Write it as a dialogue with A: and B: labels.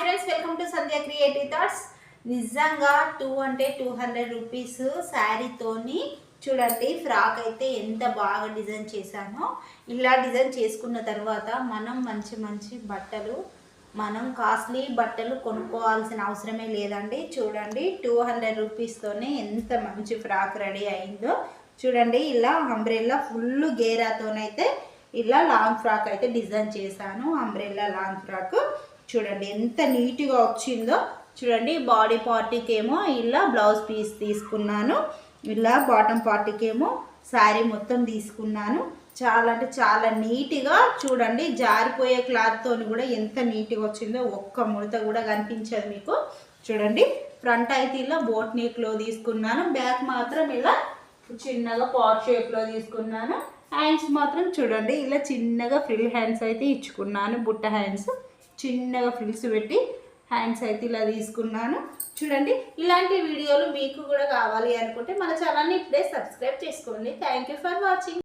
A: Friends, welcome to Sandhya creative thoughts. నిజంగా 200 rupees శారీతోని చూడండి frock అయితే ఎంత బాగా డిజైన్ చేశానో. ఇలా డిజైన్ చేసుకున్న తర్వాత మనం మంచి మంచి బట్టలు, మనం కాస్ట్లీ బట్టలు కొనుక్కోవాల్సిన అవసరమే లేదండి. చూడండి 200 రూపీస్తోనే ఎంత మంచి ఫ్రాక్ రెడీ అయిందో. చూడండి ఇలా అంబ్రెల్లా ఫుల్ గేరాతోనైతే ఇలా లాంగ్ ఫ్రాక్ అయితే డిజైన్ చేశాను. అంబ్రెల్లా లాంగ్ ఫ్రాక్ చూడండి ఎంత నీట్గా వచ్చిందో. చూడండి బాడీ పార్టీకి ఏమో ఇలా బ్లౌజ్ పీస్ తీసుకున్నాను, ఇలా బాటమ్ పార్టీకి ఏమో శారీ మొత్తం తీసుకున్నాను. చాలా అంటే చాలా నీట్గా చూడండి, జారిపోయే క్లాత్తో కూడా ఎంత నీట్గా వచ్చిందో. ఒక్క ముడత కూడా కనిపించదు మీకు. చూడండి ఫ్రంట్ అయితే ఇలా బోట్ నెక్లో తీసుకున్నాను, బ్యాక్ మాత్రం ఇలా చిన్నగా పాట్ షేప్లో తీసుకున్నాను. హ్యాండ్స్ మాత్రం చూడండి ఇలా చిన్నగా ఫ్రిల్ హ్యాండ్స్ అయితే ఇచ్చుకున్నాను. బుట్ట హ్యాండ్స్ చిన్నగా ఫ్రిల్స్ పెట్టి హ్యాండ్స్ అయితే ఇలా తీసుకున్నాను. చూడండి ఇలాంటి వీడియోలు మీకు కూడా కావాలి అనుకుంటే మన ఛానల్ని ఇప్పుడే సబ్స్క్రైబ్ చేసుకోండి. Thank you for watching.